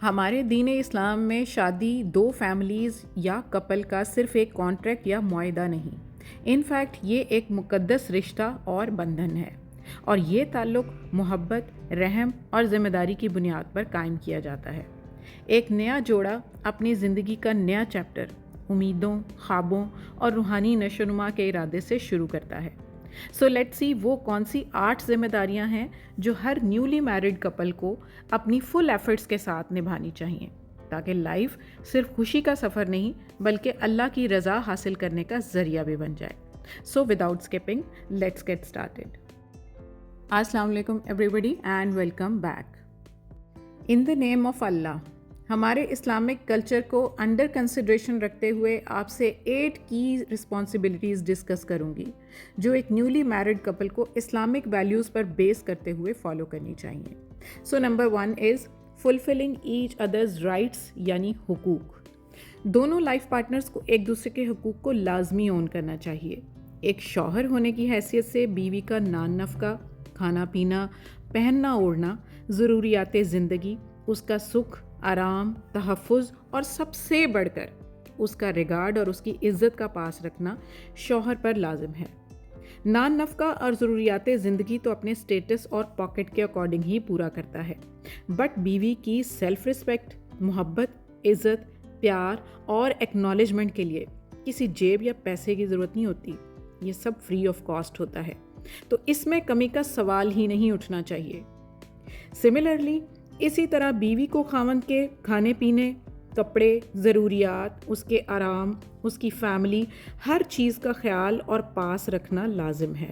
ہمارے دین اسلام میں شادی دو فیملیز یا کپل کا صرف ایک کانٹریکٹ یا معاہدہ نہیں، ان فیکٹ یہ ایک مقدس رشتہ اور بندھن ہے، اور یہ تعلق محبت، رحم اور ذمہ داری کی بنیاد پر قائم کیا جاتا ہے۔ ایک نیا جوڑا اپنی زندگی کا نیا چیپٹر امیدوں، خوابوں اور روحانی نشو و نما کے ارادے سے شروع کرتا ہے۔ سو لیٹ سی وہ کون سی 8 ذمہ داریاں ہیں جو ہر نیولی میرڈ کپل کو اپنی فل ایفرٹس کے ساتھ نبھانی چاہیے، تاکہ لائف صرف خوشی کا سفر نہیں بلکہ اللہ کی رضا حاصل کرنے کا ذریعہ بھی بن جائے۔ So without skipping let's get started. السلام علیکم everybody and welcome back. In the name of اللہ، ہمارے اسلامک کلچر کو انڈر کنسیڈریشن رکھتے ہوئے آپ سے 8 کی رسپانسبلٹیز ڈسکس کروں گی جو ایک نیولی میرڈ کپل کو اسلامک ویلیوز پر بیس کرتے ہوئے فالو کرنی چاہیے۔ So number 1 is fulfilling each other's rights, یعنی حقوق۔ دونوں لائف پارٹنرز کو ایک دوسرے کے حقوق کو لازمی اون کرنا چاہیے۔ ایک شوہر ہونے کی حیثیت سے بیوی کا نان نفقہ، کھانا پینا، پہننا اوڑھنا، ضروریات زندگی، اس کا سکھ، آرام، تحفظ اور سب سے بڑھ کر اس کا ریگارڈ اور اس کی عزت کا پاس رکھنا شوہر پر لازم ہے۔ نان نفقہ اور ضروریات زندگی تو اپنے سٹیٹس اور پاکٹ کے اکارڈنگ ہی پورا کرتا ہے، بٹ بیوی کی سیلف رسپیکٹ، محبت، عزت، پیار اور ایکنالجمنٹ کے لیے کسی جیب یا پیسے کی ضرورت نہیں ہوتی، یہ سب فری آف کاسٹ ہوتا ہے، تو اس میں کمی کا سوال ہی نہیں اٹھنا چاہیے۔ سملرلی اسی طرح بیوی کو خاوند کے کھانے پینے، کپڑے، ضروریات، اس کے آرام، اس کی فیملی، ہر چیز کا خیال اور پاس رکھنا لازم ہے،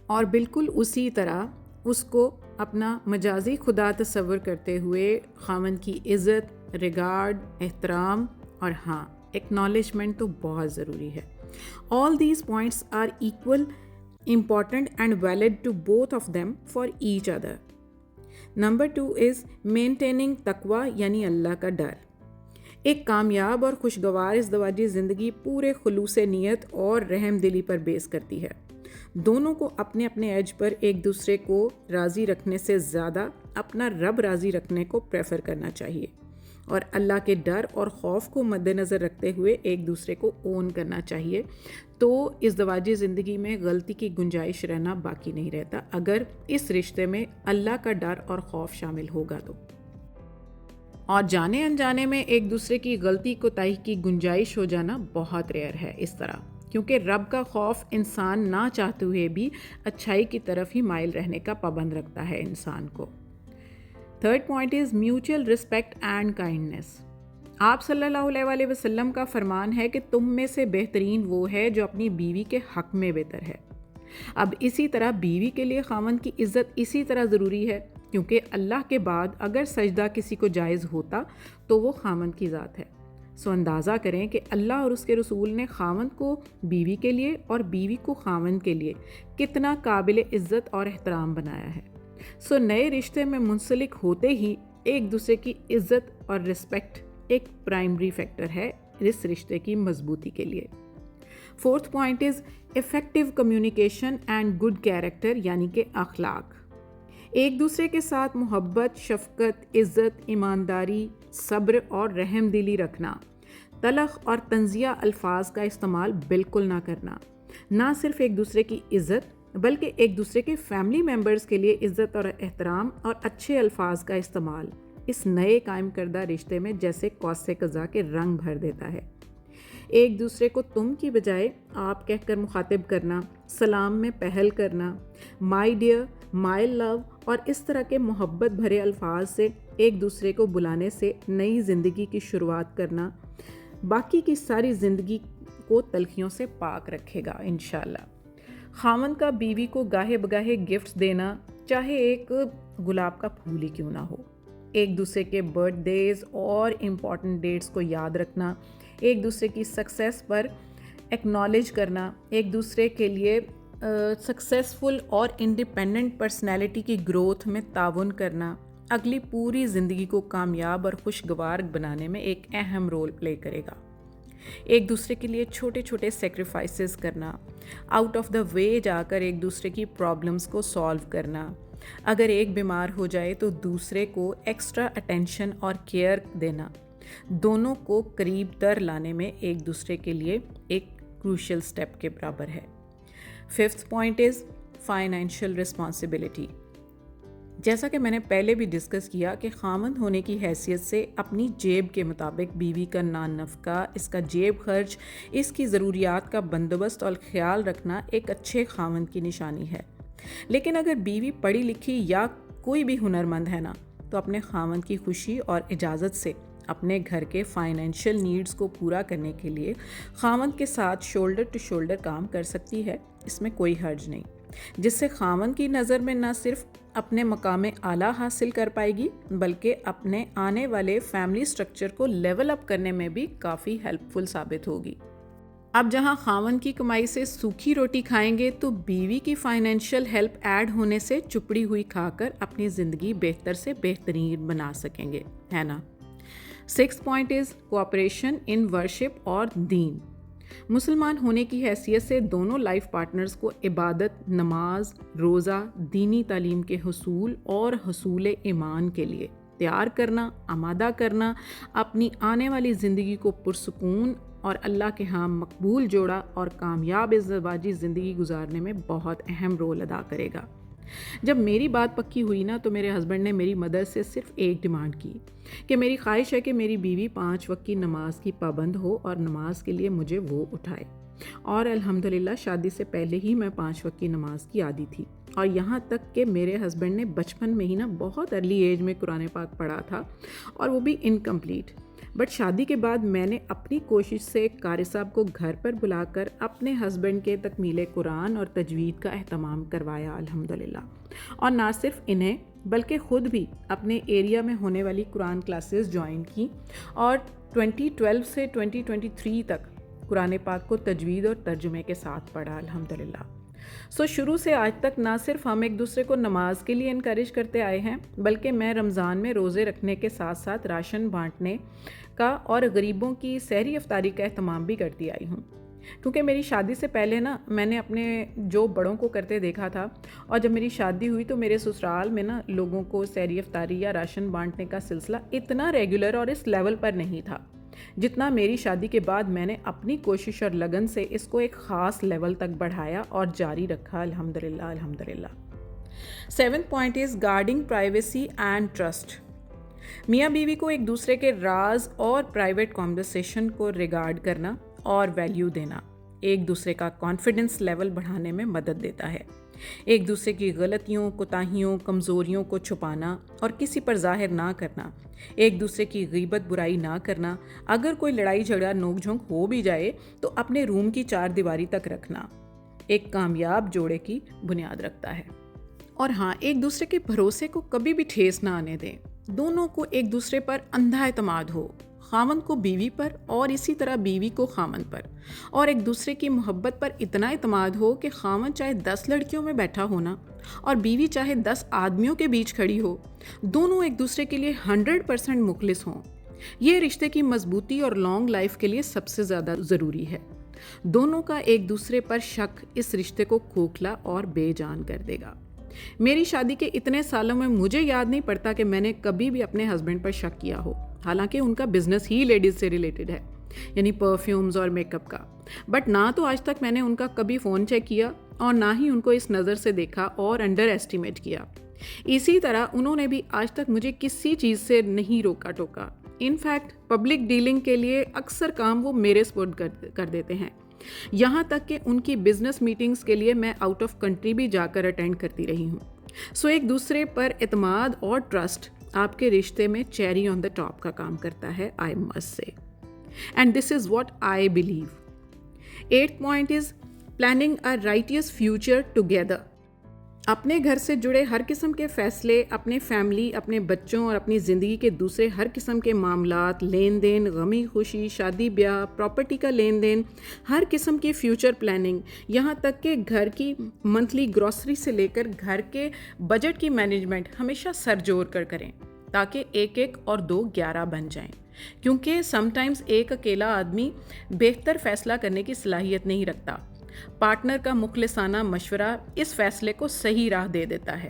اور بالکل اسی طرح اس کو اپنا مجازی خدا تصور کرتے ہوئے خاوند کی عزت، ریگارڈ، احترام اور ہاں ایکنالجمنٹ تو بہت ضروری ہے۔ All these points are equal important and valid to both of them for each other. Number 2 is maintaining تقوی، یعنی اللہ کا ڈر۔ ایک کامیاب اور خوشگوار ازدواجی زندگی پورے خلوص نیت اور رحم دلی پر بیس کرتی ہے۔ دونوں کو اپنے اپنے ایج پر ایک دوسرے کو راضی رکھنے سے زیادہ اپنا رب راضی رکھنے کو پریفر کرنا چاہیے، اور اللہ کے ڈر اور خوف کو مد نظر رکھتے ہوئے ایک دوسرے کو اون کرنا چاہیے، تو ازدواجی زندگی میں غلطی کی گنجائش رہنا باقی نہیں رہتا اگر اس رشتے میں اللہ کا ڈر اور خوف شامل ہوگا تو۔ اور جانے انجانے میں ایک دوسرے کی غلطی کوتاہی کی گنجائش ہو جانا بہت ریئر ہے اس طرح، کیونکہ رب کا خوف انسان نہ چاہتے ہوئے بھی اچھائی کی طرف ہی مائل رہنے کا پابند رکھتا ہے انسان کو۔ Third point is mutual respect and kindness. آپ صلی اللہ علیہ وسلم کا فرمان ہے کہ تم میں سے بہترین وہ ہے جو اپنی بیوی کے حق میں بہتر ہے۔ اب اسی طرح بیوی کے لیے خاوند کی عزت اسی طرح ضروری ہے، کیونکہ اللہ کے بعد اگر سجدہ کسی کو جائز ہوتا تو وہ خاوند کی ذات ہے۔ سو اندازہ کریں کہ اللہ اور اس کے رسول نے خاوند کو بیوی کے لیے اور بیوی کو خاوند کے لیے کتنا قابل عزت اور احترام بنایا ہے۔ سو نئے رشتے میں منسلک ہوتے ہی ایک دوسرے کی عزت اور رسپیکٹ ایک پرائمری فیکٹر ہے اس رشتے کی مضبوطی کے لیے۔ Fourth point is effective communication and good character, یعنی کہ اخلاق۔ ایک دوسرے کے ساتھ محبت، شفقت، عزت، ایمانداری، صبر اور رحم دلی رکھنا، تلخ اور طنزیہ الفاظ کا استعمال بالکل نہ کرنا، نہ صرف ایک دوسرے کی عزت بلکہ ایک دوسرے کے فیملی ممبرز کے لیے عزت اور احترام اور اچھے الفاظ کا استعمال اس نئے قائم کردہ رشتے میں جیسے قوس قزح کے رنگ بھر دیتا ہے۔ ایک دوسرے کو تم کی بجائے آپ کہہ کر مخاطب کرنا، سلام میں پہل کرنا، مائی ڈیئر، مائی لو اور اس طرح کے محبت بھرے الفاظ سے ایک دوسرے کو بلانے سے نئی زندگی کی شروعات کرنا باقی کی ساری زندگی کو تلخیوں سے پاک رکھے گا انشاءاللہ۔ خاوند کا بیوی کو گاہے بگاہے گفٹس دینا، چاہے ایک گلاب کا پھول ہی کیوں نہ ہو، ایک دوسرے کے برتھ ڈیز اور امپورٹنٹ ڈیٹس کو یاد رکھنا، ایک دوسرے کی سکسیس پر ایکنالج کرنا، ایک دوسرے کے لیے سکسیسفل اور انڈیپینڈنٹ پرسنالٹی کی گروتھ میں تعاون کرنا، اگلی پوری زندگی کو کامیاب اور خوشگوار بنانے میں ایک اہم رول پلے کرے گا۔ ایک دوسرے کے لیے چھوٹے چھوٹے سیکریفائسز کرنا، آؤٹ آف دا وے جا کر ایک دوسرے کی پرابلمس کو سالو کرنا، اگر ایک بیمار ہو جائے تو دوسرے کو ایکسٹرا اٹینشن اور کیئر دینا دونوں کو قریب تر لانے میں ایک دوسرے کے لیے ایک کروشل سٹیپ کے برابر ہے۔ 5th point is financial responsibility. جیسا کہ میں نے پہلے بھی ڈسکس کیا کہ خاوند ہونے کی حیثیت سے اپنی جیب کے مطابق بیوی کا نان نفقہ، اس کا جیب خرچ، اس کی ضروریات کا بندوبست اور خیال رکھنا ایک اچھے خاوند کی نشانی ہے۔ لیکن اگر بیوی پڑھی لکھی یا کوئی بھی ہنرمند ہے نا، تو اپنے خاوند کی خوشی اور اجازت سے اپنے گھر کے فائنینشیل نیڈز کو پورا کرنے کے لیے خاوند کے ساتھ شولڈر ٹو شولڈر کام کر سکتی ہے، اس میں کوئی حرج نہیں، جس سے خاوند کی نظر میں نہ صرف اپنے مقام اعلیٰ حاصل کر پائے گی بلکہ اپنے آنے والے فیملی سٹرکچر کو لیول اپ کرنے میں بھی کافی ہیلپ فل ثابت ہوگی۔ اب جہاں خاوند کی کمائی سے سوکھی روٹی کھائیں گے تو بیوی کی فائنینشیل ہیلپ ایڈ ہونے سے چپڑی ہوئی کھا کر اپنی زندگی بہتر سے بہترین بنا سکیں گے، ہے نا۔ 6th point is cooperation in worship اور دین۔ مسلمان ہونے کی حیثیت سے دونوں لائف پارٹنرز کو عبادت، نماز، روزہ، دینی تعلیم کے حصول اور حصول ایمان کے لیے تیار کرنا، آمادہ کرنا، اپنی آنے والی زندگی کو پرسکون اور اللہ کے ہاں مقبول جوڑا اور کامیاب ازدواجی زندگی گزارنے میں بہت اہم رول ادا کرے گا۔ جب میری بات پکی ہوئی نا تو میرے ہسبینڈ نے میری مدر سے صرف ایک ڈیمانڈ کی کہ میری خواہش ہے کہ میری بیوی 5 وقت کی نماز کی پابند ہو اور نماز کے لیے مجھے وہ اٹھائے، اور الحمدللہ شادی سے پہلے ہی میں 5 وقت کی نماز کی عادی تھی، اور یہاں تک کہ میرے ہسبینڈ نے بچپن میں ہی نا بہت ارلی ایج میں قرآن پاک پڑھا تھا، اور وہ بھی انکمپلیٹ۔ بٹ شادی کے بعد میں نے اپنی کوشش سے قاری صاحب کو گھر پر بلا کر اپنے ہسبینڈ کے تکمیل قرآن اور تجوید کا اہتمام کروایا الحمدللہ، اور نہ صرف انہیں بلکہ خود بھی اپنے ایریا میں ہونے والی قرآن کلاسز جوائن کی، اور 2012 سے 2023 تک قرآن پاک کو تجوید اور ترجمے کے ساتھ پڑھا الحمدللہ۔ شروع سے آج تک نہ صرف ہم ایک دوسرے کو نماز کے لیے انکریج کرتے آئے ہیں، بلکہ میں رمضان میں روزے رکھنے کے ساتھ ساتھ راشن بانٹنے کا اور غریبوں کی سحری افطاری کا اہتمام بھی کرتی آئی ہوں، کیونکہ میری شادی سے پہلے نا میں نے اپنے جو بڑوں کو کرتے دیکھا تھا، اور جب میری شادی ہوئی تو میرے سسرال میں نا لوگوں کو سحری افطاری یا راشن بانٹنے کا سلسلہ اتنا ریگولر اور اس لیول پر نہیں تھا جتنا میری شادی کے بعد میں نے اپنی کوشش اور لگن سے اس کو ایک خاص لیول تک بڑھایا اور جاری رکھا الحمدللہ الحمدللہ۔ 7th point is guarding privacy and trust. میاں بیوی کو ایک دوسرے کے راز اور پرائیویٹ کانورسیشن کو ریگارڈ کرنا اور ویلیو دینا ایک دوسرے کا کانفیڈنس لیول بڑھانے میں مدد دیتا ہے۔ ایک دوسرے کی غلطیوں، کوتاہیوں، کمزوریوں کو چھپانا اور کسی پر ظاہر نہ کرنا، ایک دوسرے کی غیبت برائی نہ کرنا، اگر کوئی لڑائی جھگڑا نوک جھونک ہو بھی جائے تو اپنے روم کی 4 دیواری تک رکھنا ایک کامیاب جوڑے کی بنیاد رکھتا ہے۔ اور ہاں، ایک دوسرے کے بھروسے کو کبھی بھی ٹھیس نہ آنے دیں، دونوں کو ایک دوسرے پر اندھا اعتماد ہو، خاوند کو بیوی پر اور اسی طرح بیوی کو خاوند پر، اور ایک دوسرے کی محبت پر اتنا اعتماد ہو کہ خاوند چاہے 10 لڑکیوں میں بیٹھا ہونا اور بیوی چاہے 10 آدمیوں کے بیچ کھڑی ہو، دونوں ایک دوسرے کے لیے 100% مخلص ہوں۔ یہ رشتے کی مضبوطی اور لانگ لائف کے لیے سب سے زیادہ ضروری ہے۔ دونوں کا ایک دوسرے پر شک اس رشتے کو کھوکھلا اور بے جان کر دے گا۔ میری شادی کے اتنے سالوں میں مجھے یاد نہیں پڑتا کہ میں نے کبھی بھی اپنے ہسبینڈ پر شک کیا ہو، حالانکہ ان کا بزنس ہی لیڈیز سے ریلیٹڈ ہے، یعنی پرفیومز اور میک اپ کا، بٹ نہ تو آج تک میں نے ان کا کبھی فون چیک کیا اور نہ ہی ان کو اس نظر سے دیکھا اور انڈر ایسٹیمیٹ کیا۔ اسی طرح انہوں نے بھی آج تک مجھے کسی چیز سے نہیں روکا ٹوکا۔ ان فیکٹ پبلک ڈیلنگ کے لیے اکثر کام وہ میرے سپورٹ کر دیتے ہیں، یہاں تک کہ ان کی بزنس میٹنگز کے لیے میں آؤٹ آف کنٹری بھی جا کر اٹینڈ کرتی رہی ہوں۔ ایک دوسرے پر اعتماد اور ٹرسٹ آپ کے رشتے میں چیری آن دا ٹاپ کا کام کرتا ہے، آئی مسٹ سے، and this is what I believe. 8th point is planning a رائٹیس future together. اپنے گھر سے جڑے ہر قسم کے فیصلے، اپنے فیملی، اپنے بچوں اور اپنی زندگی کے دوسرے ہر قسم کے معاملات، لین دین، غمی خوشی، شادی بیاہ، پراپرٹی کا لین دین، ہر قسم کی فیوچر پلاننگ، یہاں تک کہ گھر کی منتھلی گروسری سے لے کر گھر کے بجٹ کی مینجمنٹ ہمیشہ سر جوڑ کر کریں، تاکہ 1 اور 2 11 بن جائیں، کیونکہ سم ٹائمز ایک اکیلا آدمی بہتر فیصلہ کرنے کی صلاحیت نہیں رکھتا۔ پارٹنر کا مخلصانہ مشورہ اس فیصلے کو صحیح راہ دے دیتا ہے۔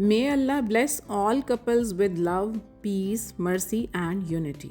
May Allah bless all couples with love, peace, mercy and unity.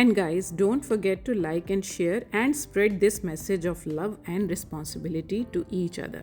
And guys, don't forget to like and share and spread this message of love and responsibility to each other.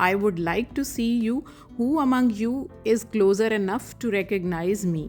I would like to see you who among you is closer enough to recognize me.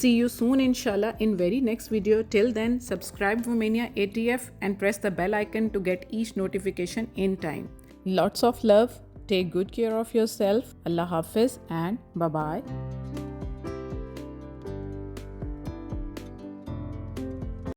see you soon inshallah in very next video. Till then, subscribe Romania ATF and press the bell icon to get each notification in time. Lots of love. Take good care of yourself. Allah Hafiz and bye-bye.